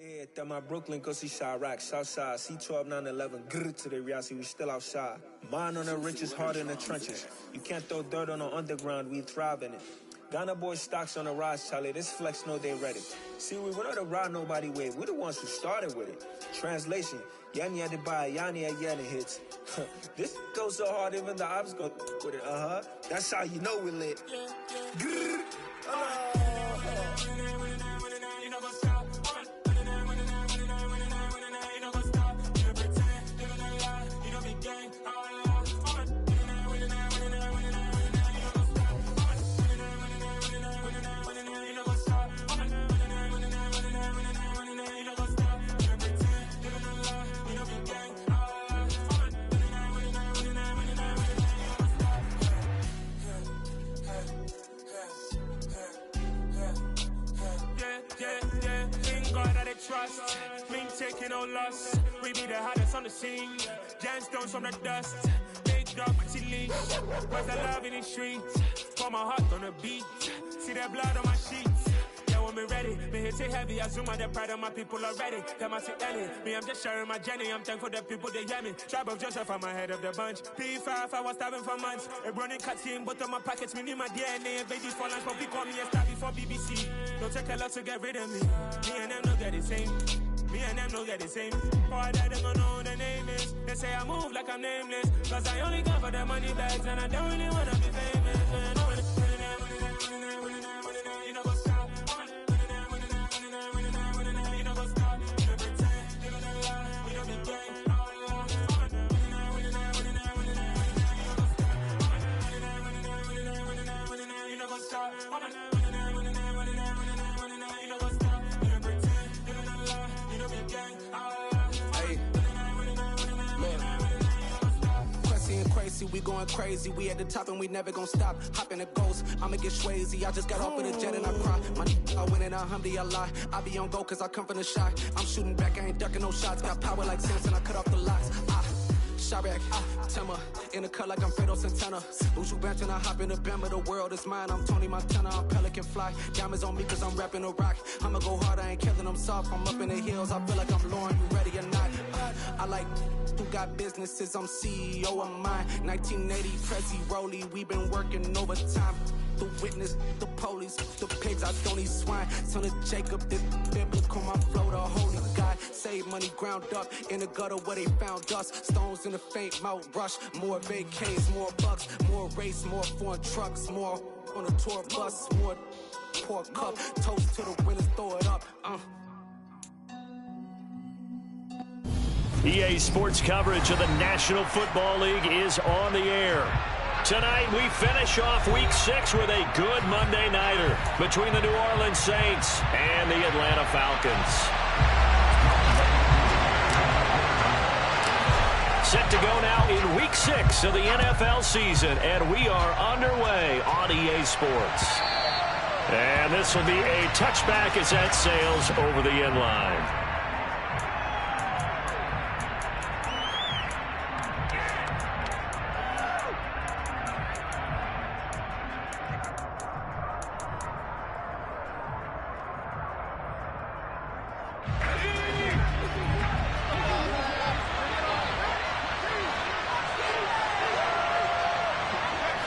Yeah, at my Brooklyn, go see Chirac, Southside, C1L 911, grrr to the reality, we still outside. Mine on the richest, heart in the trenches. You can't throw dirt on the underground, we thrive in it. Ghana boys stocks on the rise, Charlie, this flex know they ready. See, we were not the ride nobody with, we're the ones who started with it. Translation, Yanni had to buy, Yanni had Yanni hits. This goes so hard, even the ops go with it, That's how you know we lit. Grrr, trust, me taking no loss. We be the hottest on the scene. Gemstones from the dust. Big dog, pretty leash. Where's the love in the streets? Pour my heart on the beat. See that blood on my sheets. Yeah, when me ready, me hit it heavy. I zoom out the pride of my people already. Them I see Ellie. Me, I'm just sharing my journey. I'm thankful that people they hear me. Tribe of Joseph, I'm ahead of the bunch. P5, I was starving for months. A running cutscene, but on my pockets, me need my DNA. Babies for lunch, but we call me a star before BBC. Don't take a lot to get rid of me. Me and them know that the same. Me and them know that the same. Boy, that they don't know who the name is. They say I move like I'm nameless. Cause I only come for the money bags and I don't really wanna be famous. You know what's up? You know what's up? You don't pretend, living a lie. We don't be gang. You know what's up? We going crazy, we at the top and we never gonna stop. Hop in a ghost, I'ma get swayzy. I just got off of the jet and I cry. My I win in a Humvee, I lie. I be on go cause I come from the shot. I'm shooting back, I ain't ducking no shots. Got power like Samson, I cut off the locks. Chirac, Timmer, in the cut like I'm Fredo Santana. Uju Benton, I hop in the Bama, the world is mine. I'm Tony Montana, I'm Pelican Fly. Diamonds on me cause I'm rapping a rock. I'ma go hard, I ain't killing them soft. I'm up in the hills, I feel like I'm Lauren, you ready or not? I like who got businesses, I'm CEO of mine. 1980, Prezi Rolly, we been working overtime. The witness, the police, the pigs, I don't eat swine. Son of Jacob, this biblical, my flow, the holy God. Save money ground up in the gutter where they found us. Stones in the faint mouth rush. More vacays, more bucks, more race, more foreign trucks, more on the tour bus, more pour cup. Toast to the winners, throw it up. EA Sports coverage of the National Football League is on the air. Tonight we finish off Week 6 with a good Monday nighter between the New Orleans Saints and the Atlanta Falcons. Set to go now in Week 6 of the NFL season, and we are underway on EA Sports. And this will be a touchback as that sails over the end line.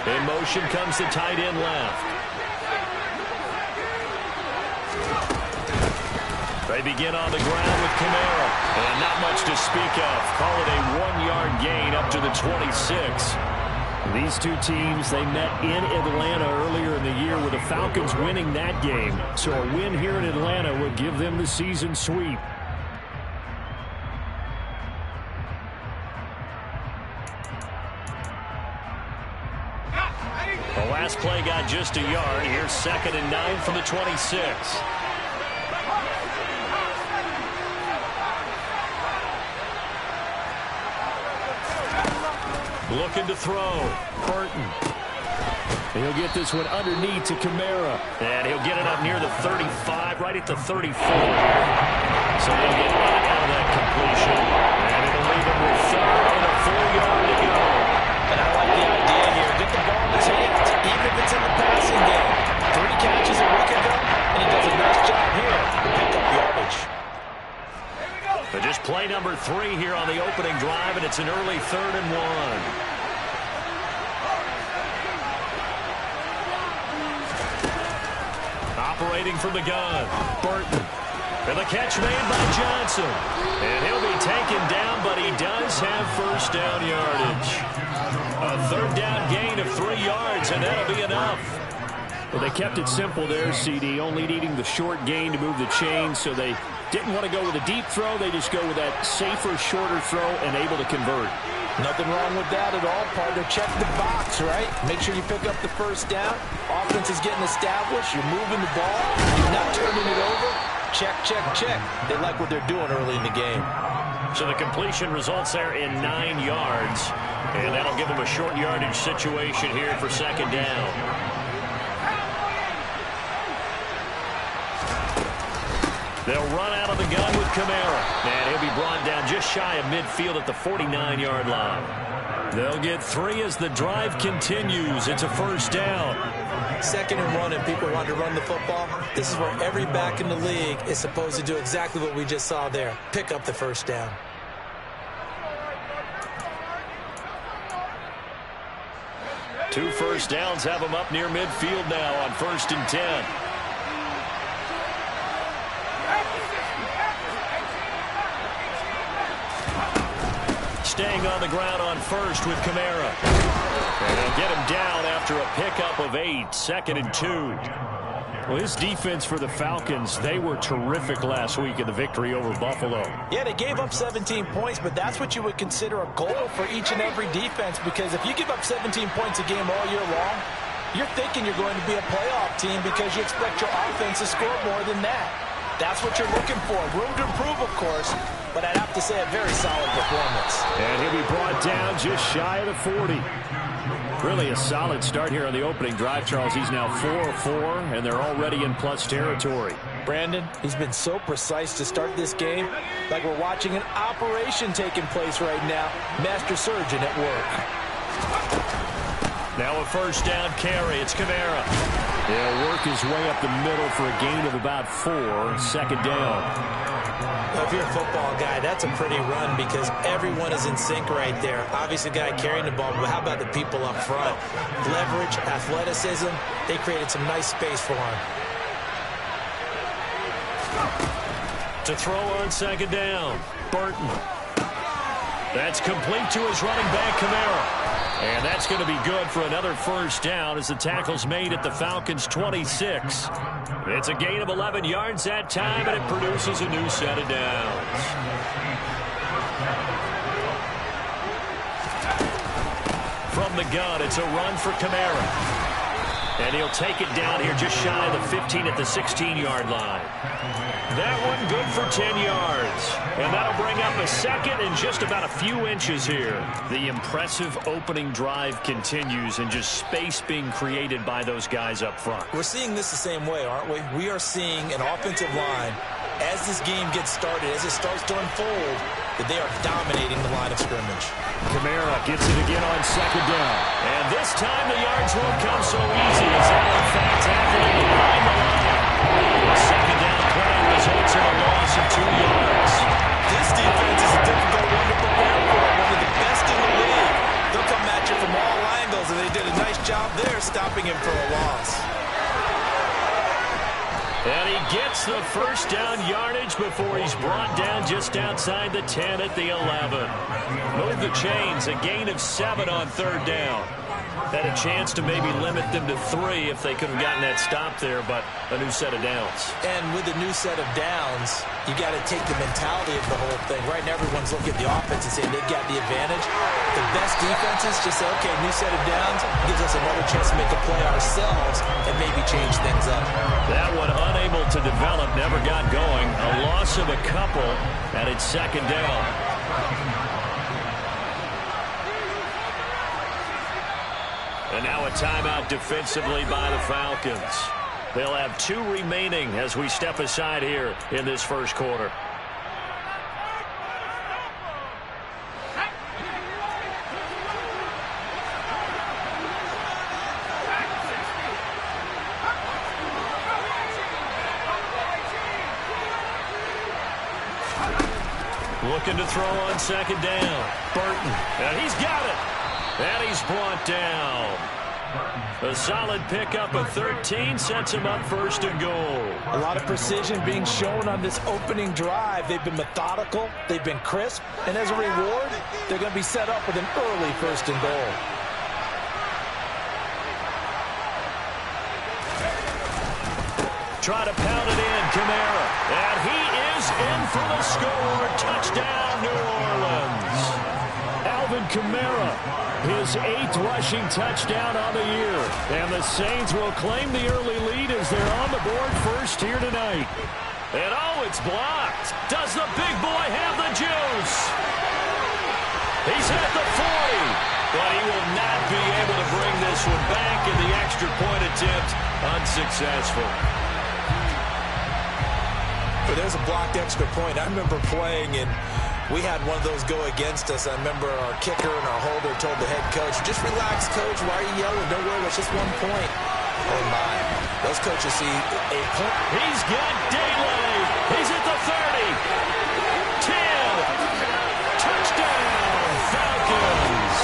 In motion comes the tight end left. They begin on the ground with Kamara. And not much to speak of. Call it a 1-yard gain up to the 26. These two teams, they met in Atlanta earlier in the year with the Falcons winning that game. So a win here in Atlanta would give them the season sweep. The last play got just a yard. Here's 2nd and 9 from the 26. Looking to throw. Burton. He'll get this one underneath to Kamara. And he'll get it up near the 35, right at the 34. So they'll get out of that completion. And it'll leave him with 3rd and a 4-yard to go. And I like the idea here. Get the ball in his hands, even if it's in the passing game. 3 catches a week ago, and he does a nice job here to pick up yardage. Play number 3 here on the opening drive, and it's an early 3rd and 1. Operating from the gun, Burton. And the catch made by Johnson. And he'll be taken down, but he does have first down yardage. A 3rd down gain of 3 yards, and that'll be enough. Well, they kept it simple there, CD, only needing the short gain to move the chains, so they didn't want to go with a deep throw. They just go with that safer, shorter throw and able to convert. Nothing wrong with that at all, partner. Check the box, right? Make sure you pick up the first down. Offense is getting established. You're moving the ball. You're not turning it over. Check, check, check. They like what they're doing early in the game. So the completion results there in 9 yards. And that'll give them a short yardage situation here for 2nd down. They'll run out of the gun with Kamara. And he'll be brought down just shy of midfield at the 49-yard line. They'll get 3 as the drive continues. It's a first down. 2nd and 1, and people want to run the football. This is where every back in the league is supposed to do exactly what we just saw there. Pick up the first down. Two first downs have them up near midfield now on 1st and 10. Staying on the ground on 1st with Kamara. And they'll get him down after a pickup of 8, 2nd and 2. Well, his defense for the Falcons, they were terrific last week in the victory over Buffalo. Yeah, they gave up 17 points, but that's what you would consider a goal for each and every defense, because if you give up 17 points a game all year long, you're thinking you're going to be a playoff team because you expect your offense to score more than that. That's what you're looking for. Room to improve, of course, but I'd have to say a very solid performance. And he'll be brought down just shy of the 40. Really a solid start here on the opening drive, Charles. He's now 4-4, and they're already in plus territory. Brandon, he's been so precise to start this game, like we're watching an operation taking place right now. Master surgeon at work. Now a first down carry. It's Kamara. He'll work his way up the middle for a gain of about 4, 2nd down. Well, if you're a football guy, that's a pretty run because everyone is in sync right there. Obviously, the guy carrying the ball, but how about the people up front? Leverage, athleticism, they created some nice space for him. To throw on 2nd down, Burton. That's complete to his running back, Kamara. And that's going to be good for another first down as the tackle's made at the Falcons' 26. It's a gain of 11 yards that time, and it produces a new set of downs. From the gun, it's a run for Kamara. And he'll take it down here just shy of the 15 at the 16-yard line. That one good for 10 yards. And that'll bring up a 2nd and just about a few inches here. The impressive opening drive continues and just space being created by those guys up front. We're seeing this the same way, aren't we? We are seeing an offensive line, as this game gets started, as it starts to unfold, that they are dominating the line of scrimmage. Kamara gets it again on 2nd down. And this time the yards won't come so easy as that in fact tackling behind the line. The 2nd down play results in a loss of 2 yards. This defense is a difficult one to prepare for. One of the best in the league. They'll come at you from all angles, and they did a nice job there stopping him for a loss. And he gets the first down yardage before he's brought down just outside the 10 at the 11. Move the chains, a gain of 7 on 3rd down. Had a chance to maybe limit them to 3 if they could have gotten that stop there, but a new set of downs. And with a new set of downs, you got to take the mentality of the whole thing. Right now, everyone's looking at the offense and saying they've got the advantage. The best defenses just say, okay, new set of downs gives us another chance to make a play ourselves and maybe change things up. That one unable to develop, never got going. A loss of a couple, and it's 2nd down. And now a timeout defensively by the Falcons. They'll have 2 remaining as we step aside here in this first quarter. Looking to throw on second down. Burton. And he's got it. And he's brought down. A solid pickup of 13 sets him up first and goal. A lot of precision being shown on this opening drive. They've been methodical. They've been crisp. And as a reward, they're going to be set up with an early first and goal. Try to pound it in, Kamara. And he is in for the score. Touchdown, New Orleans. Alvin Kamara, his 8th rushing touchdown on the year. And the Saints will claim the early lead as they're on the board first here tonight. And oh, it's blocked. Does the big boy have the juice? He's at the 40. But he will not be able to bring this one back, and the extra point attempt unsuccessful. But there's a blocked extra point. I remember playing, and we had one of those go against us. I remember our kicker and our holder told the head coach, just relax, coach. Why are you yelling? Don't worry, it's just 1 point. Oh, my. Those coaches see a point. He's got daylight. He's at the 30. 10. Touchdown, Falcons.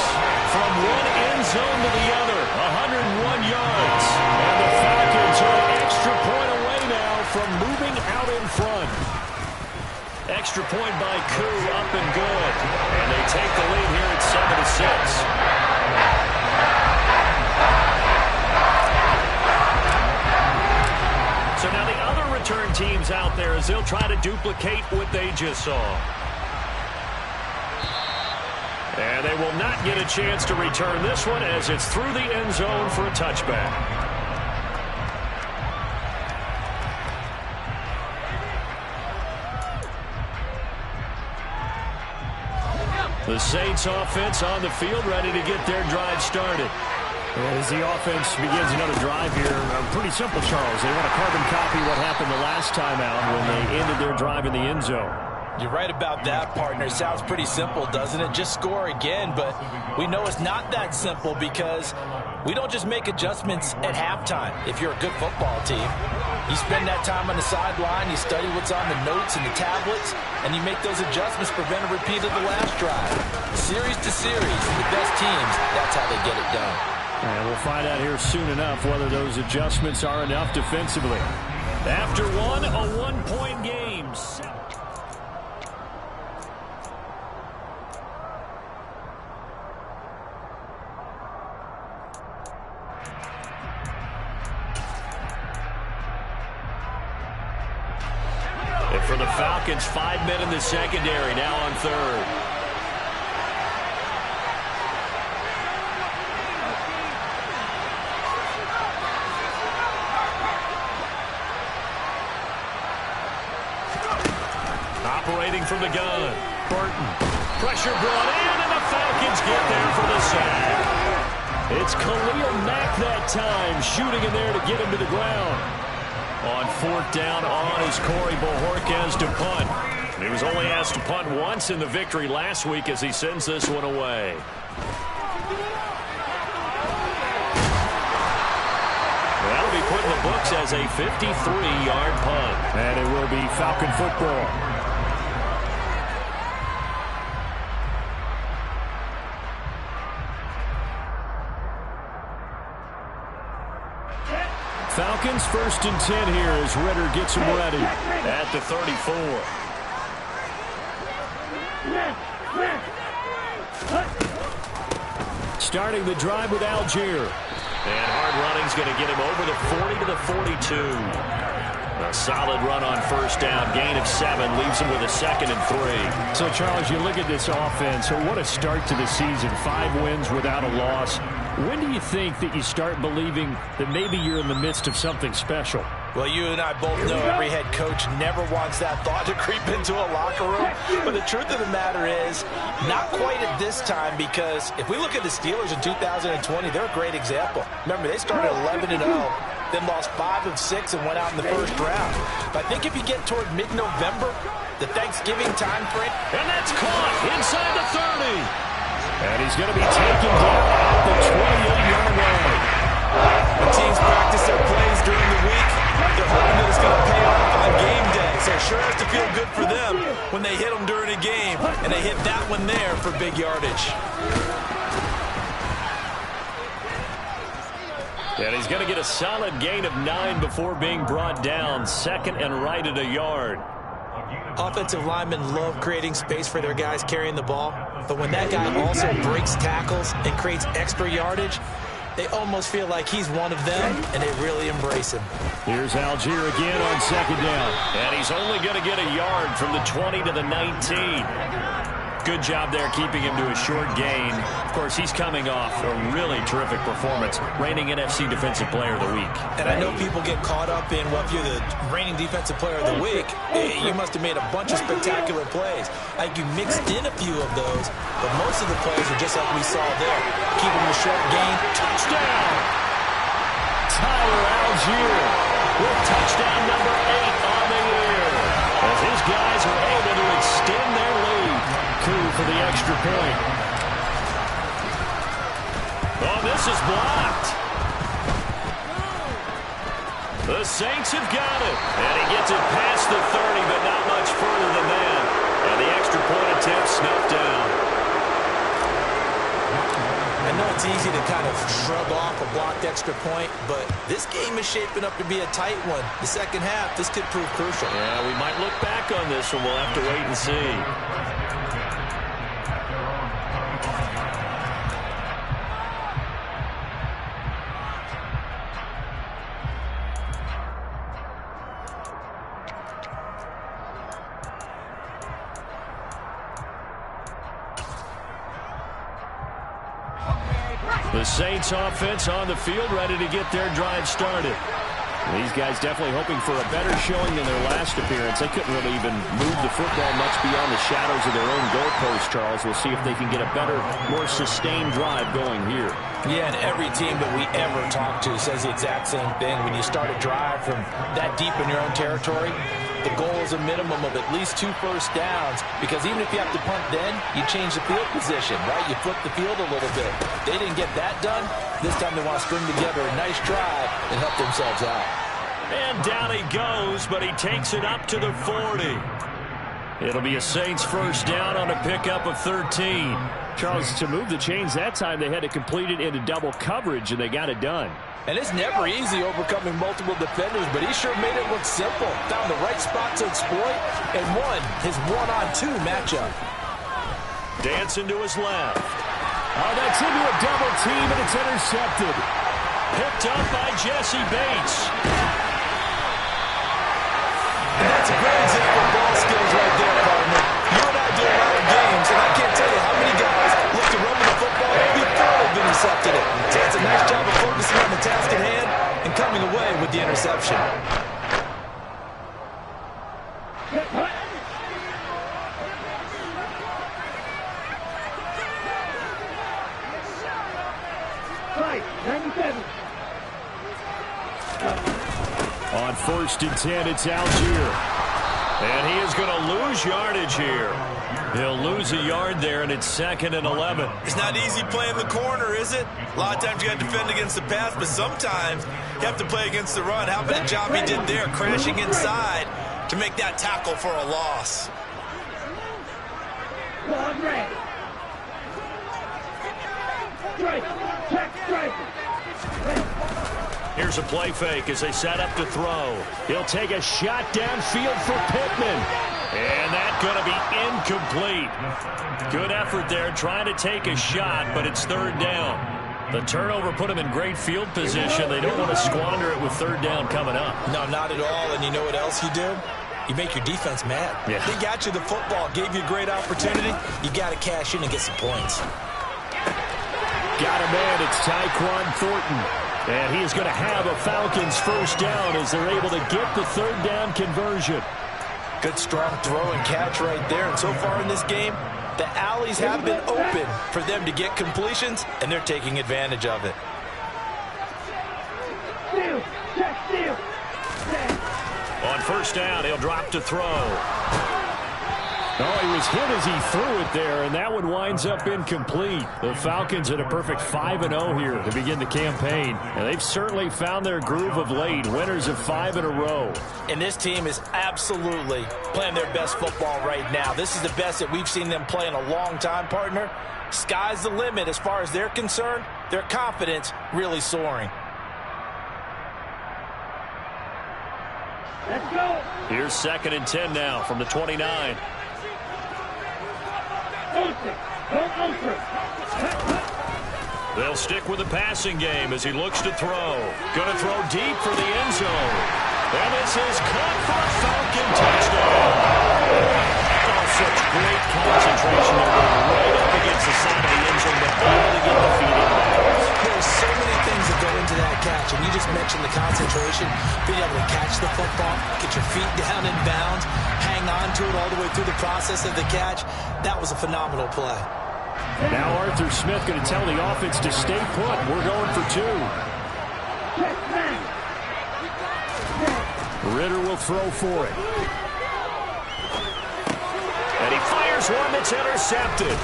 From one end zone to the other, 101 yards. And the Falcons are an extra point away now from moving out in front. Extra point by Koo, up and good. And they take the lead here at 7-6. So now the other return teams out there as they'll try to duplicate what they just saw. And they will not get a chance to return this one as it's through the end zone for a touchback. The Saints offense on the field, ready to get their drive started. As the offense begins another drive here, pretty simple, Charles. They want to carbon copy what happened the last time out when they ended their drive in the end zone. You're right about that, partner. Sounds pretty simple, doesn't it? Just score again, but we know it's not that simple because we don't just make adjustments at halftime. If you're a good football team, you spend that time on the sideline, you study what's on the notes and the tablets, and you make those adjustments, prevent a repeat of the last drive. Series to series, the best teams, that's how they get it done. And we'll find out here soon enough whether those adjustments are enough defensively. After one, a one-point game. And for the Falcons, 5 men in the secondary, now on third. Operating from the gun. Burton. Pressure brought in, and the Falcons get there for the sack. It's Khalil Mack that time, shooting in there to get him to the ground. On 4th down on is Corey Bojorquez to punt. He was only asked to punt once in the victory last week as he sends this one away. That'll be put in the books as a 53-yard punt. And it will be Falcon football. Falcons 1st and 10 here as Ritter gets him ready at the 34. Starting the drive with Algier. And hard running's going to get him over the 40 to the 42. A solid run on 1st down. Gain of 7 leaves him with a 2nd and 3. So, Charles, you look at this offense. What a start to the season. 5 wins without a loss. When do you think that you start believing that maybe you're in the midst of something special? Well, you and I both know every head coach never wants that thought to creep into a locker room. But the truth of the matter is, not quite at this time, because if we look at the Steelers in 2020, they're a great example. Remember, they started 11-0, then lost 5 of 6 and went out in the first round. But I think if you get toward mid-November, the Thanksgiving time frame. And that's caught inside the 30. And he's going to be taken down at the 28-yard line. The teams practice their plays during the week. They're hoping that it's going to pay off on game day. So it sure has to feel good for them them when they hit them during a game, and they hit that one there for big yardage. And he's going to get a solid gain of 9 before being brought down. Second and right at a yard. Offensive linemen love creating space for their guys carrying the ball, but when that guy also breaks tackles and creates extra yardage, they almost feel like he's one of them, and they really embrace him. Here's Algier again on second down. And he's only going to get a yard from the 20 to the 19. Good job there keeping him to a short gain. Of course, he's coming off a really terrific performance, reigning NFC Defensive Player of the Week. And I know people get caught up in, well, if you're the reigning Defensive Player of the Week, you must have made a bunch of spectacular plays. Like you mixed in a few of those, but most of the plays are just like we saw there. Keep him a short gain. Touchdown! Tyler Algier with touchdown number 8 on the year, as his guys are able to extend their lead. Coup for the extra point. Oh, this is blocked. The Saints have got it. And he gets it past the 30, but not much further than that. And the extra point attempt snuffed down. I know it's easy to kind of shrug off a blocked extra point, but this game is shaping up to be a tight one. The second half, this could prove crucial. Yeah, we might look back on this one. We'll have to wait and see. The Saints offense on the field, ready to get their drive started. These guys definitely hoping for a better showing than their last appearance. They couldn't really even move the football much beyond the shadows of their own goalpost, Charles. We'll see if they can get a better, more sustained drive going here. Yeah, and every team that we ever talk to says the exact same thing. When you start a drive from that deep in your own territory, the goal is a minimum of at least 2 first downs, because even if you have to punt then, you change the field position, right? You flip the field a little bit. They didn't get that done. This time they want to string together a nice drive and help themselves out. And down he goes, but he takes it up to the 40. It'll be a Saints first down on a pickup of 13. Charles, to move the chains that time, they had to complete it into double coverage, and they got it done. And it's never easy overcoming multiple defenders, but he sure made it look simple. Found the right spot to exploit and won his 1-on-2 matchup. Dancing to his left. Oh, that's into a double team, and it's intercepted. Picked up by Jesse Bates. And that's a great example of ball skills right there, partner. You and I do a lot of games, and I can't tell you how many guys look to run with the football before they've intercepted it. So it's a nice job of focusing on the task at hand and coming away with the interception. On 1st and 10, it's Algier. And he is going to lose yardage here. He'll lose a yard there, and it's 2nd and 11. It's not easy playing the corner, is it? A lot of times you got to defend against the pass, but sometimes you have to play against the run. How about the job he did there, crashing inside to make that tackle for a loss? Here's a play fake as they set up to throw. He'll take a shot downfield for Pittman. And that's going to be incomplete. Good effort there trying to take a shot, but it's 3rd down. The turnover put him in great field position. They don't want to squander it with 3rd down coming up. No, not at all. And you know what else you do? You make your defense mad. Yeah. They got you the football, gave you a great opportunity. You got to cash in and get some points. Got a man. It's Tyquan Thornton. And he is going to have a Falcons first down as they're able to get the 3rd down conversion. Good strong throw and catch right there. And so far in this game, the alleys have been open for them to get completions, and they're taking advantage of it. On 1st down, he'll drop to throw. Oh, he was hit as he threw it there, and that one winds up incomplete. The Falcons at a perfect 5-0 here to begin the campaign. And they've certainly found their groove of late, winners of 5 in a row. And this team is absolutely playing their best football right now. This is the best that we've seen them play in a long time, partner. Sky's the limit as far as they're concerned. Their confidence really soaring. Let's go. Here's 2nd and 10 now from the 29. They'll stick with the passing game as he looks to throw. Going to throw deep for the end zone. And this is caught for a Falcon touchdown. Oh, such great concentration there, right up against the side of the end zone, but able to get the feet in bounds. There's so many things that go into that catch, and you just mentioned the concentration, being able to catch the football, get your feet down in bounds, hang on to it all the way through the process of the catch. That was a phenomenal play. Now Arthur Smith going to tell the offense to stay put. We're going for 2. Ritter will throw for it. And he fires one that's intercepted.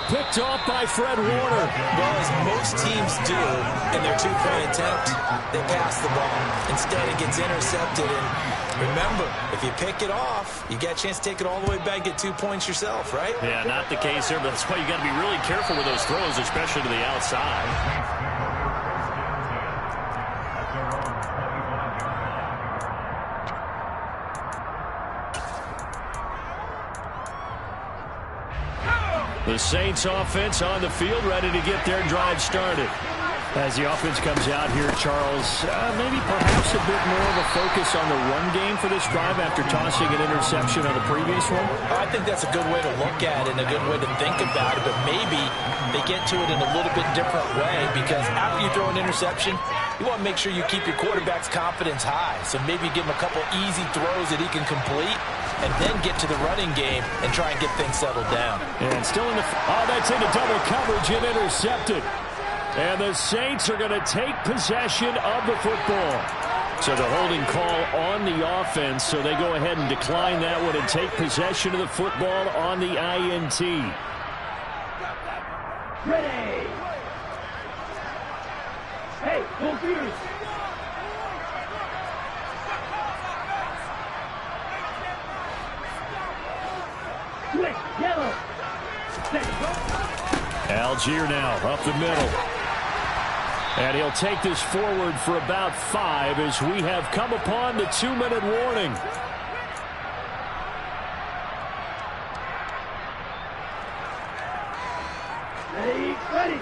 Picked off by Fred Warner. Well, as most teams do in their 2-point attempt, they pass the ball. Instead, it gets intercepted. And remember, if you pick it off, you get a chance to take it all the way back, get 2 points yourself, right? Yeah, not the case here, but that's why you got to be really careful with those throws, especially to the outside. The Saints offense on the field, ready to get their drive started. As the offense comes out here, Charles, maybe perhaps a bit more of a focus on the run game for this drive after tossing an interception on the previous one? I think that's a good way to look at it and a good way to think about it, but maybe they get to it in a little bit different way, because after you throw an interception, you want to make sure you keep your quarterback's confidence high. So maybe give him a couple easy throws that he can complete, and then get to the running game and try and get things settled down. And still in the... Oh, that's into double coverage and intercepted. And the Saints are going to take possession of the football. So the holding call on the offense, so they go ahead and decline that one and take possession of the football on the INT. Ready. Hey, confused. Switch, yellow. Algier now up the middle. And he'll take this forward for about 5 as we have come upon the 2-minute warning. Ready, ready.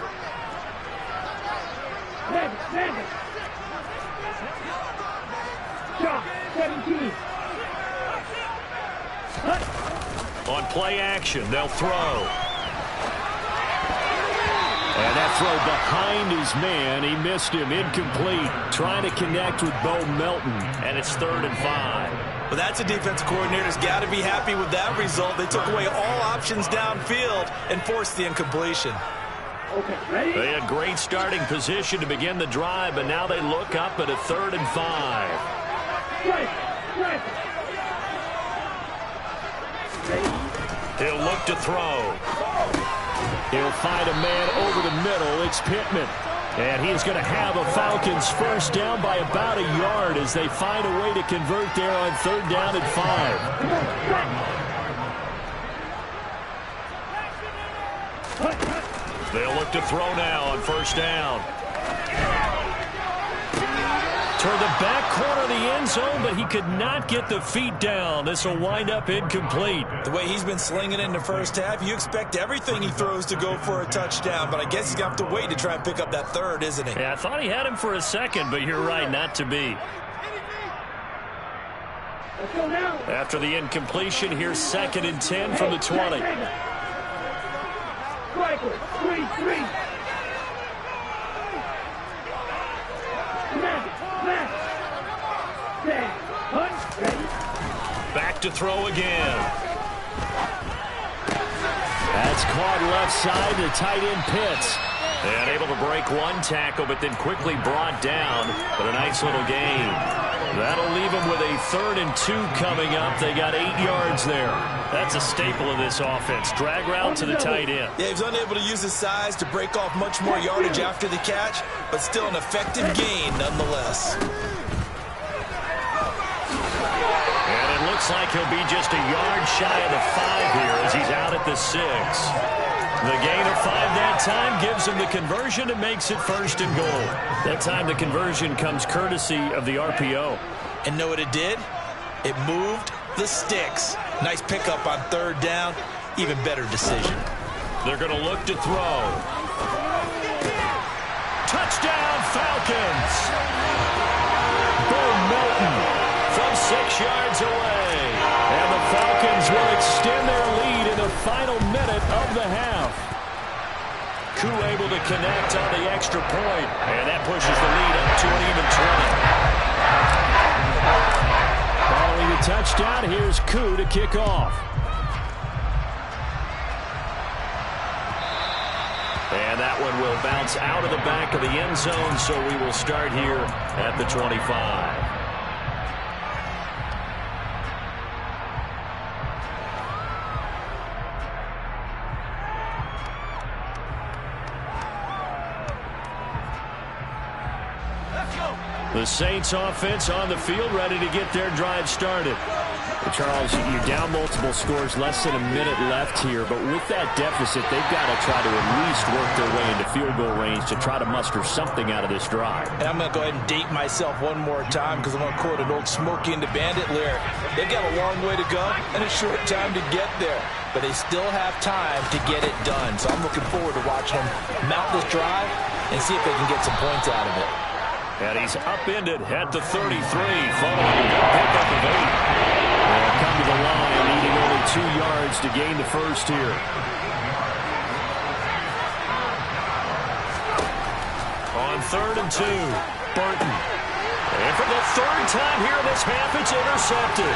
Ready. Shot, 17. On play action, they'll throw. And that throw behind his man. He missed him. Incomplete. Trying to connect with Bo Melton. And it's 3rd and 5. Well, that's a defensive coordinator's got to be happy with that result. They took away all options downfield and forced the incompletion. Okay, ready? They had great starting position to begin the drive, but now they look up at a 3rd and 5. He'll look to throw. He'll find a man over the middle. It's Pittman. And he's going to have a Falcons first down by about a yard as they find a way to convert there on 3rd down and 5. They'll look to throw now on 1st down. Toward the back corner of the end zone, but he could not get the feet down. This will wind up incomplete. The way he's been slinging in the first half, you expect everything he throws to go for a touchdown, but I guess he's going to have to wait to try and pick up that 3rd, isn't he? Yeah, I thought he had him for a second, but you're right, not to be. Let's go now. After the incompletion, here's 2nd and 10 from the 20. Striker, 3-3. Back to throw again. That's caught left side to tight end Pitts. And able to break one tackle, but then quickly brought down. But a nice little gain. That'll leave them with a 3rd and 2 coming up. They got 8 yards there. That's a staple of this offense. Drag route to the tight end. Yeah, he was unable to use his size to break off much more yardage after the catch, but still an effective gain nonetheless. And it looks like he'll be just a yard shy of the 5 here as he's out at the 6. The gain of 5 that time gives him the conversion and makes it 1st and goal. That time the conversion comes courtesy of the RPO. And know what it did? It moved the sticks. Nice pickup on 3rd down. Even better decision. They're going to look to throw. Touchdown, Falcons! Bo Melton from 6 yards away. And the Falcons will extend their lead in the final minute of the half. Koo able to connect on the extra point. And that pushes the lead up to an even 20. Following the touchdown, here's Koo to kick off. And that one will bounce out of the back of the end zone, so we will start here at the 25. The Saints offense on the field, ready to get their drive started. Charles, you're down multiple scores, less than a minute left here, but with that deficit, they've got to try to at least work their way into field goal range to try to muster something out of this drive. And I'm going to go ahead and date myself one more time because I'm going to quote an old Smokey and the Bandit lyric. They've got a long way to go and a short time to get there, but they still have time to get it done. So I'm looking forward to watching them mount this drive and see if they can get some points out of it. And he's upended at the 33, following a good pickup of 8. They'll come to the line, needing only 2 yards to gain the first here. On 3rd and 2, Burton. And for the 3rd time here in this half, it's intercepted.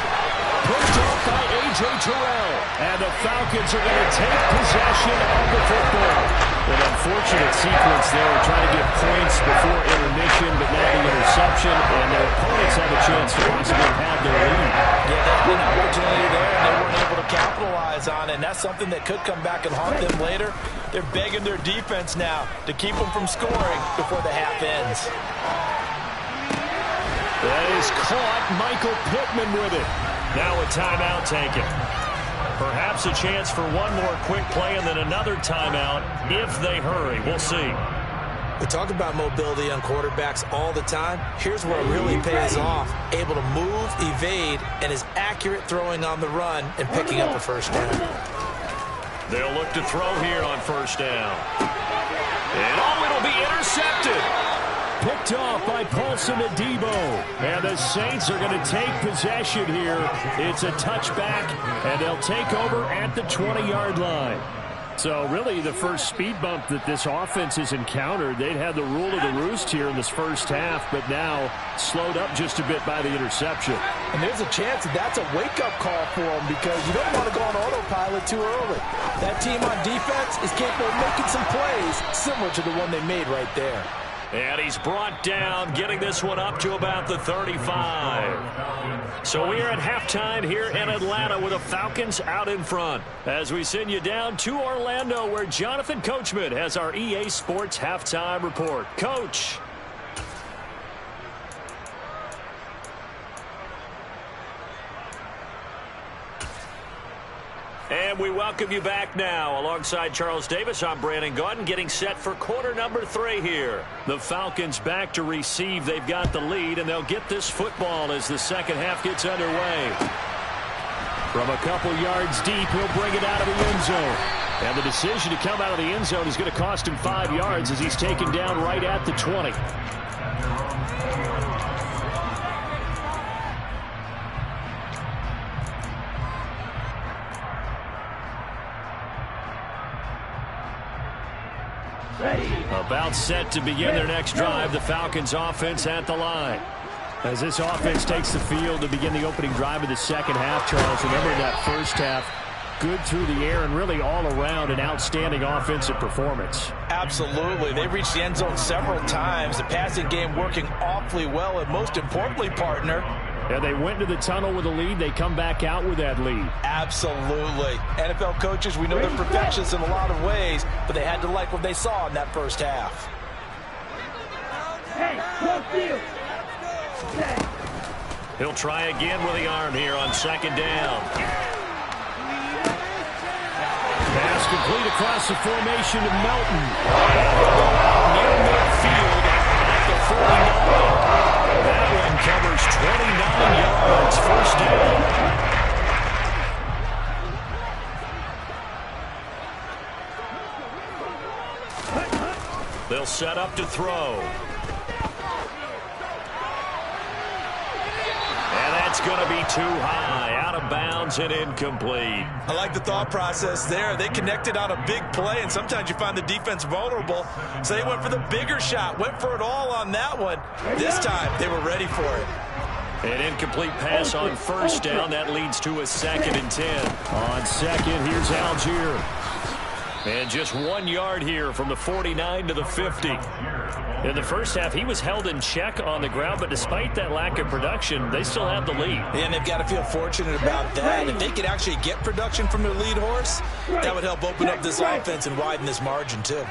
Pushed off by A.J. Terrell. And the Falcons are going to take possession of the football. An unfortunate sequence there, trying to get points before intermission, but now the interception, and their opponents have a chance to possibly have their lead. Yeah, there's an opportunity there, and they weren't able to capitalize on it, and that's something that could come back and haunt them later. They're begging their defense now to keep them from scoring before the half ends. That is caught. Michael Pittman with it. Now a timeout taken. Perhaps a chance for one more quick play and then another timeout if they hurry. We'll see. We talk about mobility on quarterbacks all the time. Here's where it really pays off. Able to move, evade, and is accurate throwing on the run and picking up a 1st down. They'll look to throw here on 1st down. And it'll be intercepted. Picked off by Paulson Adebo. And the Saints are going to take possession here. It's a touchback, and they'll take over at the 20-yard line. So really the first speed bump that this offense has encountered. They'd had the rule of the roost here in this first half, but now slowed up just a bit by the interception. And there's a chance that that's a wake-up call for them because you don't want to go on autopilot too early. That team on defense is capable of making some plays similar to the one they made right there. And he's brought down, getting this one up to about the 35. So we are at halftime here in Atlanta with the Falcons out in front. As we send you down to Orlando, where Jonathan Coachman has our EA Sports halftime report. Coach. And we welcome you back now. Alongside Charles Davis, I'm Brandon Gaudin, getting set for quarter number 3 here. The Falcons back to receive. They've got the lead, and they'll get this football as the second half gets underway. From a couple yards deep, he'll bring it out of the end zone. And the decision to come out of the end zone is going to cost him 5 yards as he's taken down right at the 20. About set to begin their next drive, the Falcons offense at the line. As this offense takes the field to begin the opening drive of the second half, Charles, remember in that first half, good through the air and really all around an outstanding offensive performance. Absolutely. They reached the end zone several times. The passing game working awfully well, and most importantly, partner, yeah, they went to the tunnel with a lead. They come back out with that lead. Absolutely. NFL coaches, we know they're perfectionists in a lot of ways, but they had to like what they saw in that first half. He'll try again with the arm here on second down. Pass complete across the formation to Melton. Near midfield at the 49. That one covers 29 yards. First down. They'll set up to throw. And that's going to be too high. Out of bounds and incomplete. I like the thought process there. They connected on a big play, and sometimes you find the defense vulnerable. So they went for the bigger shot, went for it all on that one. This time, they were ready for it. An incomplete pass on first down. That leads to a 2nd and 10. On second, here's Algier. And just 1 yard here from the 49 to the 50. In the first half, he was held in check on the ground, but despite that lack of production, they still have the lead. And they've got to feel fortunate about that. If they could actually get production from their lead horse, that would help open up this offense and widen this margin, too.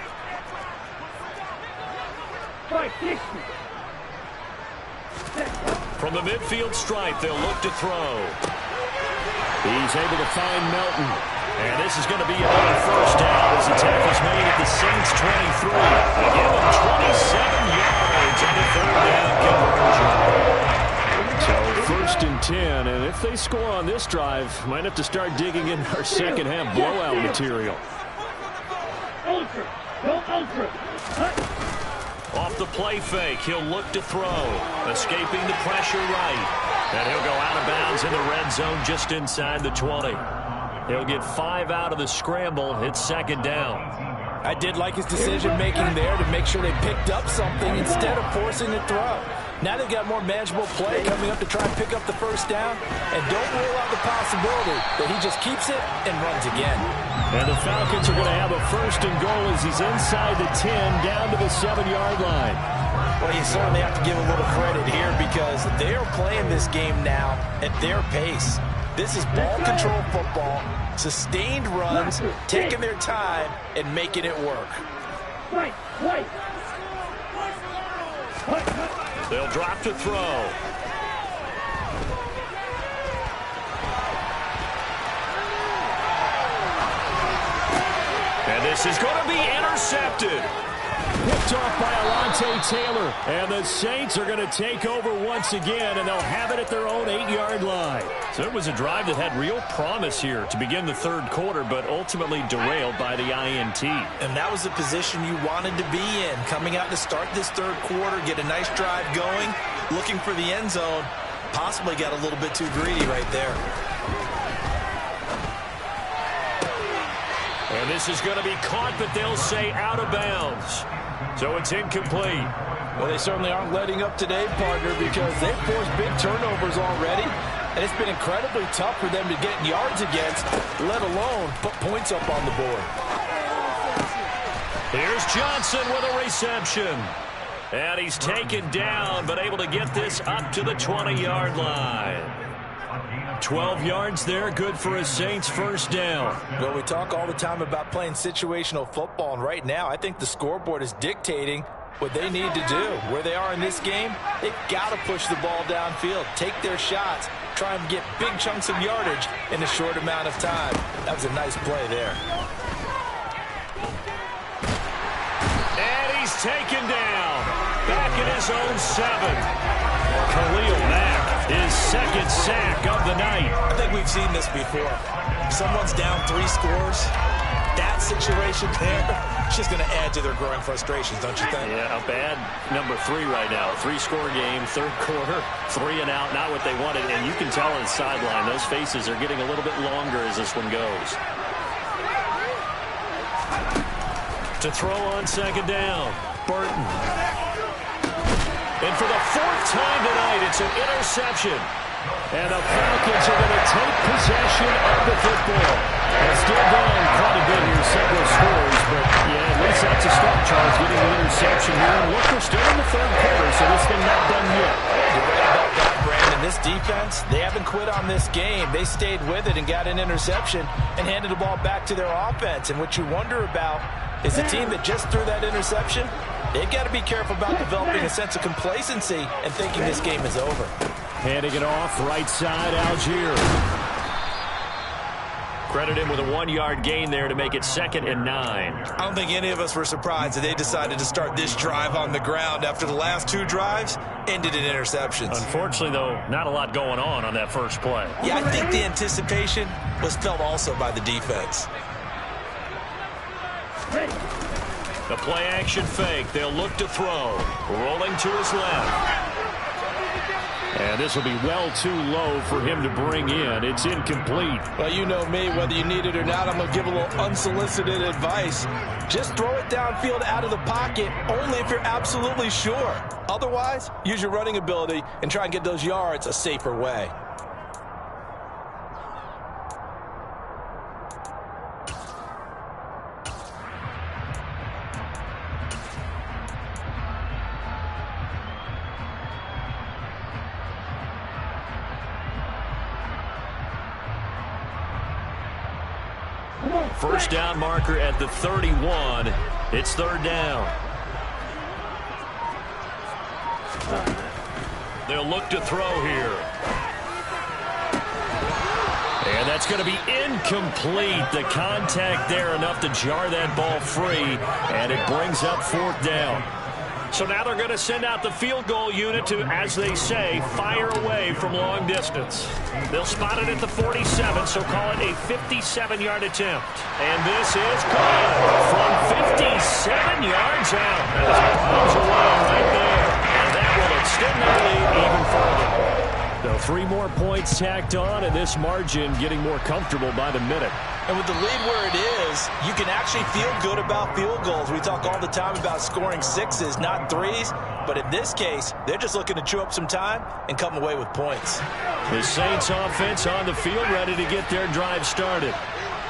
From the midfield stripe, they'll look to throw. He's able to find Melton. And this is going to be another first down as the tackle's made at the Saints 23. They give them 27 yards in the third down conversion. So 1st and 10, and if they score on this drive, might have to start digging in our second half blowout material. Off the play fake, he'll look to throw. Escaping the pressure right. And he'll go out of bounds in the red zone just inside the 20. He'll get 5 out of the scramble. It's 2nd down. I did like his decision-making there to make sure they picked up something instead of forcing the throw. Now they've got more manageable play coming up to try and pick up the first down. And don't rule out the possibility that he just keeps it and runs again. And the Falcons are going to have a 1st and goal as he's inside the 10 down to the 7-yard line. Well, you certainly have to give a little credit here because they are playing this game now at their pace. This is ball control football, sustained runs, taking their time, and making it work. They'll drop to throw. And this is going to be intercepted. Picked off by Alontae Taylor. And the Saints are going to take over once again, and they'll have it at their own 8-yard line. So it was a drive that had real promise here to begin the third quarter, but ultimately derailed by the INT. And that was the position you wanted to be in. Coming out to start this third quarter, get a nice drive going, looking for the end zone. Possibly got a little bit too greedy right there. And this is going to be caught, but they'll say out of bounds. So it's incomplete. Well, they certainly aren't letting up today, partner, because they've forced big turnovers already. And it's been incredibly tough for them to get yards against, let alone put points up on the board. Here's Johnson with a reception. And he's taken down, but able to get this up to the 20-yard line. 12 yards there, good for a Saints first down. Well, we talk all the time about playing situational football, and right now I think the scoreboard is dictating what they need to do. Where they are in this game, they've got to push the ball downfield, take their shots, try and get big chunks of yardage in a short amount of time. That was a nice play there. And he's taken down. Back in his own 7. Khalil Mack, his second sack of the night. I think we've seen this before. Someone's down 3 scores. That situation there, it's just going to add to their growing frustrations, don't you think? Yeah, a bad number 3 right now. 3-score game, third quarter, 3 and out, not what they wanted. And you can tell on the sideline, those faces are getting a little bit longer as this one goes. To throw on second down, Burton. And for the 4th time tonight, it's an interception. And the Falcons are going to take possession of the football. It's still down quite a bit here, several scores, but yeah, at least that's a start, Charles, getting the interception here. And look, we're still in the third quarter, so this thing not done yet. You're right about that, Brandon. This defense, they haven't quit on this game. They stayed with it and got an interception and handed the ball back to their offense. And what you wonder about is the team that just threw that interception, they've got to be careful about developing a sense of complacency and thinking this game is over. Handing it off, right side, Algier. Credit him with a 1-yard gain there to make it 2nd and 9. I don't think any of us were surprised that they decided to start this drive on the ground after the last 2 drives ended in interceptions. Unfortunately, though, not a lot going on that first play. Yeah, I think the anticipation was felt also by the defense. The play-action fake. They'll look to throw. Rolling to his left. And this will be well too low for him to bring in. It's incomplete. Well, you know me, whether you need it or not, I'm going to give a little unsolicited advice. Just throw it downfield out of the pocket, only if you're absolutely sure. Otherwise, use your running ability and try and get those yards a safer way. First down marker at the 31. It's 3rd down. They'll look to throw here. And that's going to be incomplete. The contact there enough to jar that ball free. And it brings up 4th down. So now they're going to send out the field goal unit to, as they say, fire away from long distance. They'll spot it at the 47, so call it a 57-yard attempt. And this is good from 57 yards out. That is bombs away right there. And that will extend their lead even further. So 3 more points tacked on, and this margin getting more comfortable by the minute. And with the lead where it is, you can actually feel good about field goals. We talk all the time about scoring 6s, not 3s. But in this case, they're just looking to chew up some time and come away with points. The Saints offense on the field, ready to get their drive started.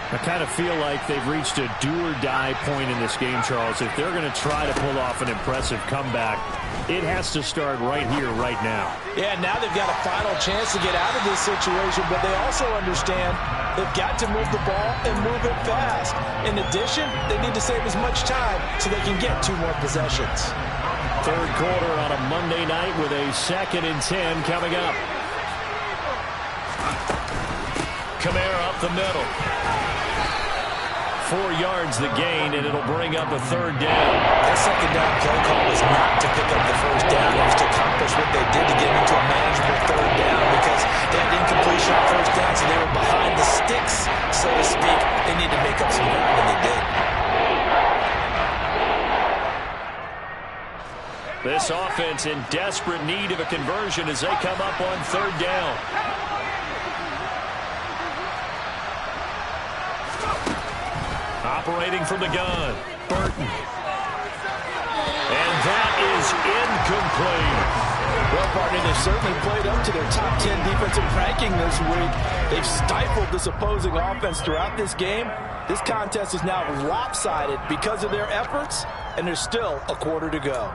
I kind of feel like they've reached a do-or-die point in this game, Charles. If they're going to try to pull off an impressive comeback, it has to start right here, right now. Yeah, now they've got a final chance to get out of this situation, but they also understand they've got to move the ball and move it fast. In addition, they need to save as much time so they can get 2 more possessions. 3rd quarter on a Monday night with a 2nd and 10 coming up. Kamara up the middle. 4 yards the gain, and it'll bring up a 3rd down. That 2nd down play call was not to pick up the 1st down. It was to accomplish what they did to get into a manageable 3rd down because they had incompletion on 1st down, so they were behind the sticks, so to speak. They need to make up some ground, and they did. This offense in desperate need of a conversion as they come up on 3rd down. Operating from the gun, Burton. And that is incomplete. Well, partner, they've certainly played up to their top 10 defensive ranking this week. They've stifled this opposing offense throughout this game. This contest is now lopsided because of their efforts, and there's still a quarter to go.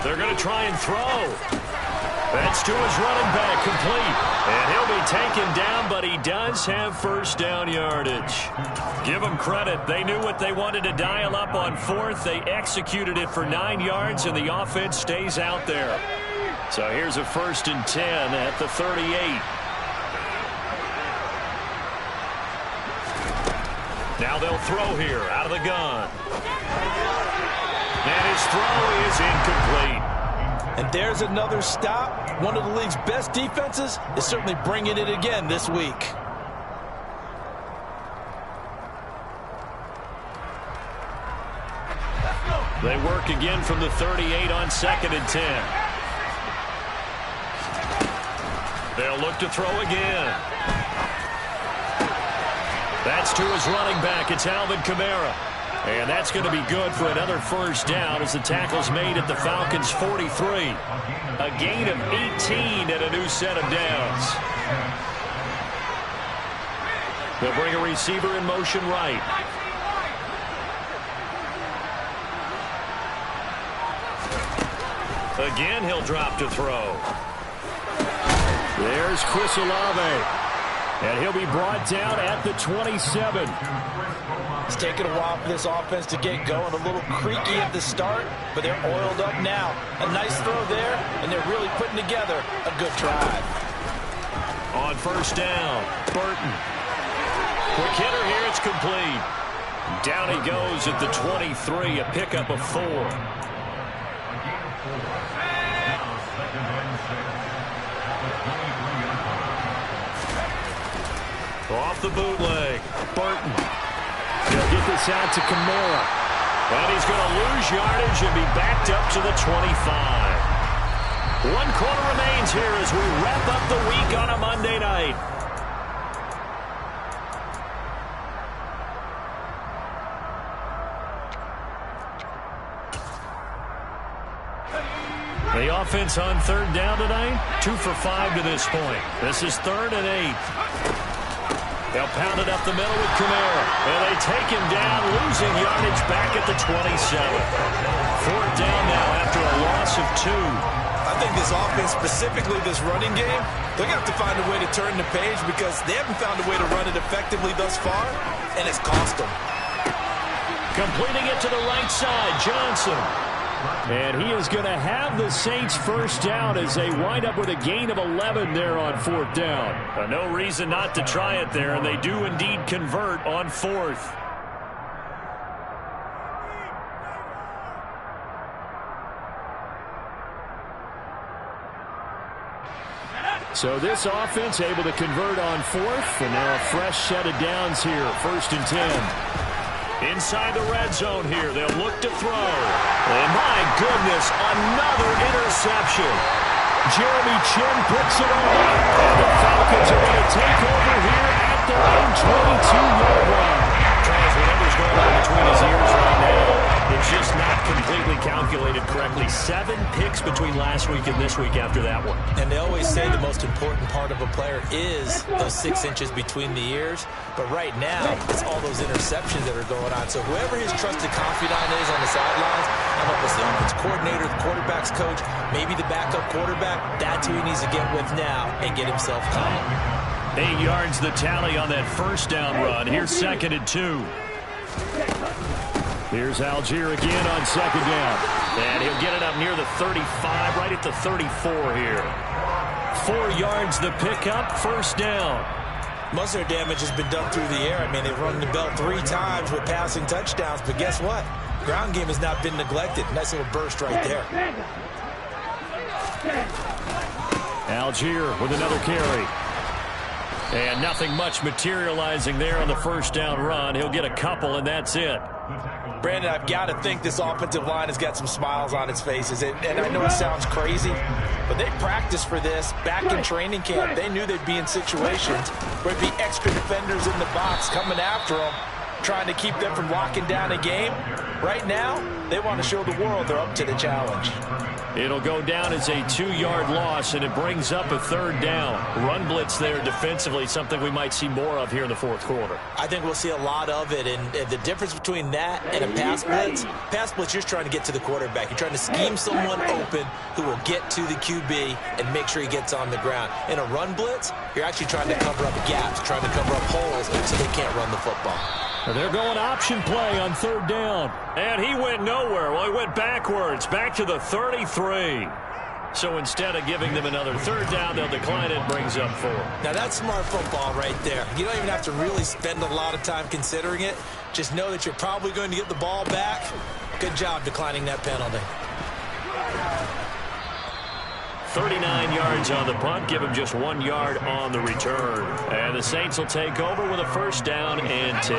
They're going to try and throw. That's to his running back, complete. And he'll be taken down, but he does have first down yardage. Give them credit. They knew what they wanted to dial up on fourth. They executed it for 9 yards, and the offense stays out there. So here's a 1st and 10 at the 38. Now they'll throw here out of the gun. And his throw is incomplete. And there's another stop. One of the league's best defenses is certainly bringing it again this week. They work again from the 38 on 2nd and 10. They'll look to throw again. That's to his running back. It's Alvin Kamara. And that's going to be good for another first down as the tackle's made at the Falcons' 43. A gain of 18 and a new set of downs. They'll bring a receiver in motion right. Again, he'll drop to throw. There's Chris Olave. And he'll be brought down at the 27. It's taken a while for this offense to get going. A little creaky at the start, but they're oiled up now. A nice throw there, and they're really putting together a good drive. On first down, Burton. Quick hitter here, it's complete. Down he goes at the 23, a pickup of 4. Off the bootleg, Burton. He'll get this out to Kamara. And he's going to lose yardage and be backed up to the 25. 1 quarter remains here as we wrap up the week on a Monday night. The offense on 3rd down tonight, 2 for 5 to this point. This is 3rd and 8. They'll pound it up the middle with Kamara. And they take him down, losing yardage back at the 27. 4th down now after a loss of 2. I think this offense, specifically this running game, they're going to have to find a way to turn the page because they haven't found a way to run it effectively thus far, and it's cost them. Completing it to the right side, Johnson. And he is going to have the Saints first down as they wind up with a gain of 11 there on 4th down. No reason not to try it there, and they do indeed convert on 4th. So this offense able to convert on 4th, and now a fresh set of downs here, 1st and 10. Inside the red zone here, they'll look to throw. And my goodness, another interception. Jeremy Chin picks it up. And the Falcons are going to take over here at their own 22-yard line. Charles, whatever's going on between his ears right now, it's just not completely calculated correctly. 7 picks between last week and this week after that one. And they always say the most important part of a player is those 6 inches between the ears. But right now, it's all those interceptions that are going on. So whoever his trusted confidant is on the sidelines, I don't know if it's the offensive coordinator, the quarterback's coach, maybe the backup quarterback, that's who he needs to get with now and get himself calm. 8 yards the tally on that first down run. Here's 2nd and 2. Here's Algier again on 2nd down. And he'll get it up near the 35, right at the 34 here. 4 yards the pickup, first down. Most of their damage has been done through the air. I mean, they've run the bell 3 times with passing touchdowns, but guess what? Ground game has not been neglected. Nice little burst right there. Algier with another carry. And nothing much materializing there on the first down run. He'll get a couple, and that's it. Brandon, I've got to think this offensive line has got some smiles on its faces. And I know it sounds crazy, but they practiced for this back in training camp. They knew they'd be in situations where there'd be extra defenders in the box coming after them, trying to keep them from locking down a game. Right now, they want to show the world they're up to the challenge. It'll go down as a 2-yard loss, and it brings up a 3rd down. Run blitz there defensively, something we might see more of here in the 4th quarter. I think we'll see a lot of it, and the difference between that and a pass blitz, you're trying to get to the quarterback. You're trying to scheme someone open who will get to the QB and make sure he gets on the ground. In a run blitz, you're actually trying to cover up gaps, trying to cover up holes so they can't run the football. They're going option play on 3rd down. And he went nowhere. Well, he went backwards, back to the 33. So instead of giving them another 3rd down, they'll decline it, brings up 4. Now, that's smart football right there. You don't even have to really spend a lot of time considering it. Just know that you're probably going to get the ball back. Good job declining that penalty. 39 yards on the punt, give him just 1 yard on the return. And the Saints will take over with a 1st down and 10.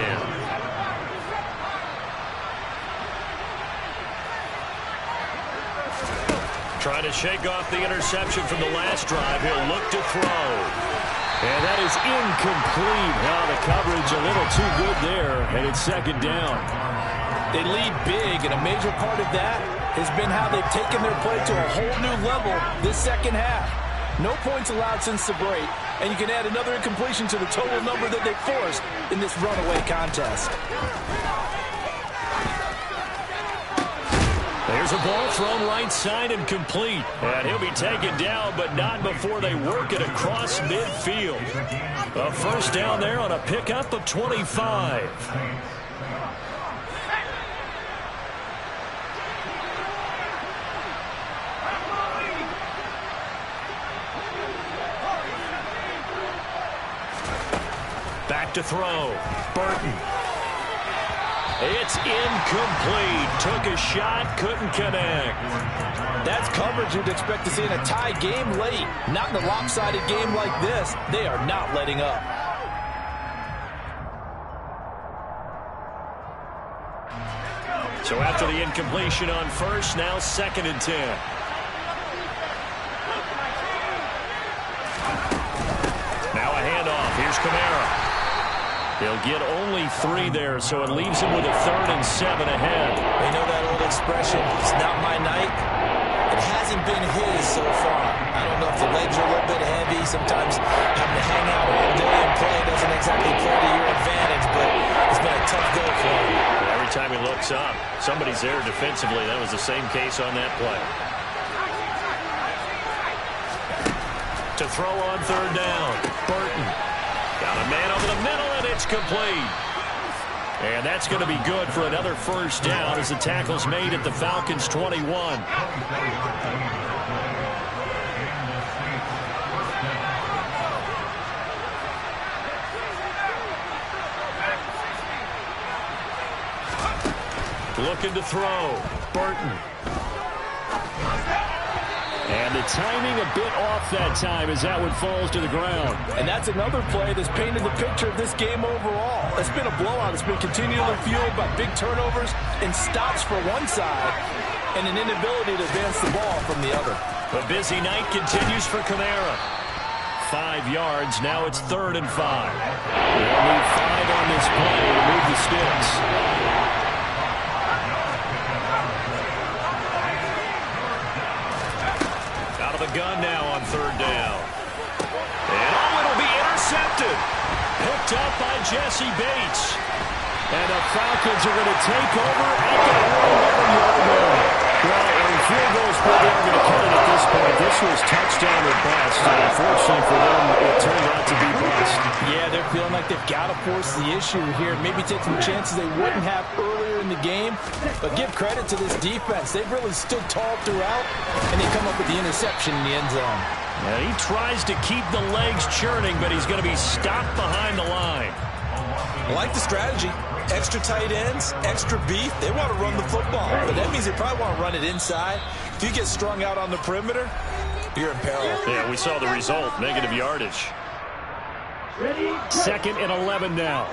Trying to shake off the interception from the last drive. He'll look to throw. And that is incomplete. Now the coverage a little too good there, and it's 2nd down. They lead big, and a major part of that has been how they've taken their play to a whole new level this 2nd half. No points allowed since the break, and you can add another incompletion to the total number that they forced in this runaway contest. There's a ball thrown right side and complete. And he'll be taken down, but not before they work it across midfield. A 1st down there on a pickup of 25. Back to throw. Burton. It's incomplete. Took a shot, couldn't connect. That's coverage you'd expect to see in a tie game late. Not in a lopsided game like this. They are not letting up. So after the incompletion on 1st, now 2nd and 10. Now a handoff. Here's Kamara. They'll get only 3 there, so it leaves them with a 3rd and 7 ahead. You know that old expression, it's not my night? It hasn't been his so far. I don't know if the legs are a little bit heavy. Sometimes having to hang out all day and play doesn't exactly play to your advantage, but it's been a tough go for him. Every time he looks up, somebody's there defensively. That was the same case on that play. To throw on 3rd down, Burton. Got a man over the middle, and it's complete. And that's going to be good for another 1st down as the tackle's made at the Falcons' 21. Looking to throw. Burton. And the timing a bit off that time as that one falls to the ground. And that's another play that's painted the picture of this game overall. It's been a blowout. It's been continually fueled by big turnovers and stops for one side and an inability to advance the ball from the other. A busy night continues for Kamara. 5 yards. Now it's 3rd and 5. They'll need 5 on this play to move the sticks. The gun now on 3rd down. And it'll be intercepted. Picked up by Jesse Bates. And the Falcons are going to take over at the 1-yard line. Well, a field goal's probably not going to cut it at this point. This was touchdown or bust. And unfortunately for them, it turned out to be bust. Yeah, they're feeling like they've got to force the issue here. Maybe take some chances they wouldn't have earlier in the game. But give credit to this defense. They've really stood tall throughout, and they come up with the interception in the end zone. And he tries to keep the legs churning, but he's going to be stopped behind the line. I like the strategy. Extra tight ends, extra beef. They want to run the football, but that means they probably want to run it inside. If you get strung out on the perimeter, you're in peril. Yeah, we saw the result. Negative yardage. 2nd and 11 now.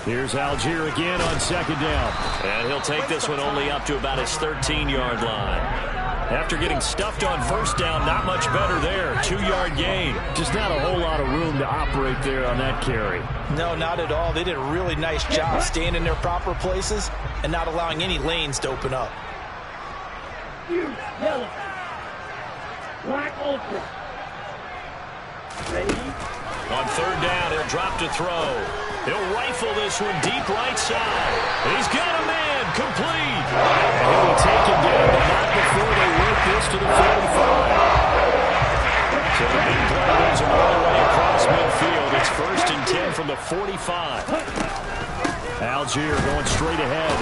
Here's Algier again on 2nd down. And he'll take this one only up to about his 13-yard line. After getting stuffed on first down, not much better there. 2-yard gain. Just not a whole lot of room to operate there on that carry. No, not at all. They did a really nice job staying in their proper places and not allowing any lanes to open up. Yellow. Black ultra. Ready? On third down, he'll drop to throw. He'll rifle this one deep right side. He's got a man, complete. And he will take him down, but not before they work this to the 45. So the big play goes all the way across midfield. It's 1st and 10 from the 45. Algier going straight ahead.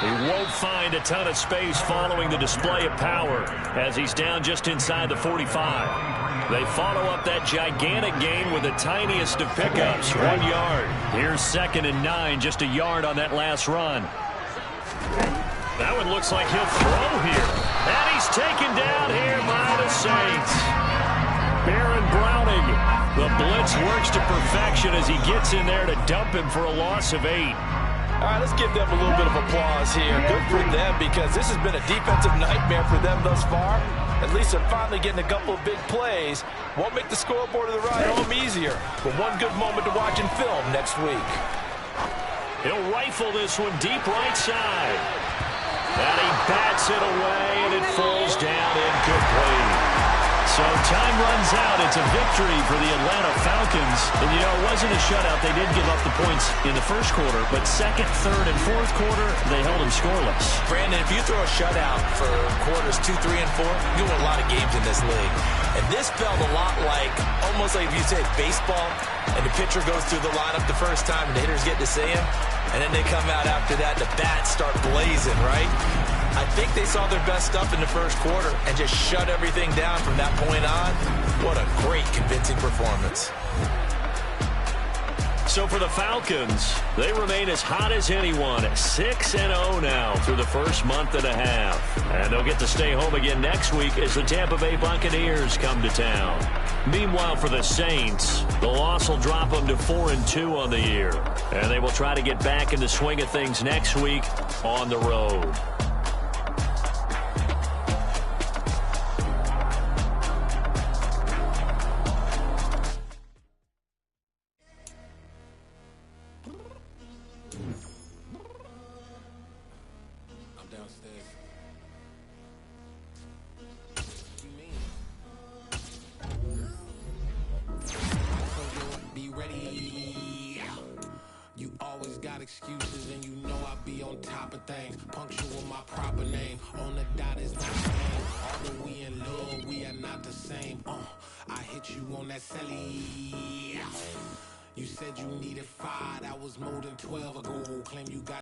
He won't find a ton of space following the display of power as he's down just inside the 45. They follow up that gigantic gain with the tiniest of pickups, 1 yard. Here's 2nd and 9, just a yard on that last run. That one looks like he'll throw here. And he's taken down here by the Saints. Baron Browning. The blitz works to perfection as he gets in there to dump him for a loss of 8. All right, let's give them a little bit of applause here. Good for them because this has been a defensive nightmare for them thus far. At least they're finally getting a couple of big plays. Won't make the scoreboard of the ride home easier, but one good moment to watch in film next week. He'll rifle this one deep right side. And he bats it away, and it falls down incomplete. So time runs out. It's a victory for the Atlanta Falcons. And, you know, it wasn't a shutout. They did give up the points in the first quarter, but second, third, and fourth quarter, they held them scoreless. Brandon, if you throw a shutout for quarters 2, 3, and 4, you win a lot of games in this league. And this felt a lot like, almost like if you say baseball, and the pitcher goes through the lineup the first time, and the hitters get to see him, and then they come out after that, and the bats start blazing, right? I think they saw their best stuff in the first quarter and just shut everything down from that point on. What a great, convincing performance. So for the Falcons, they remain as hot as anyone at 6-0 now through the first month and a half. And they'll get to stay home again next week as the Tampa Bay Buccaneers come to town. Meanwhile, for the Saints, the loss will drop them to 4-2 on the year. And they will try to get back in the swing of things next week on the road. Excuses and you know I be on top of things. Punctual my proper name. On the dot is not the aim. Although we in love, we are not the same. I hit you on that celly. You said you needed 5. That was more than 12 ago. Claim you got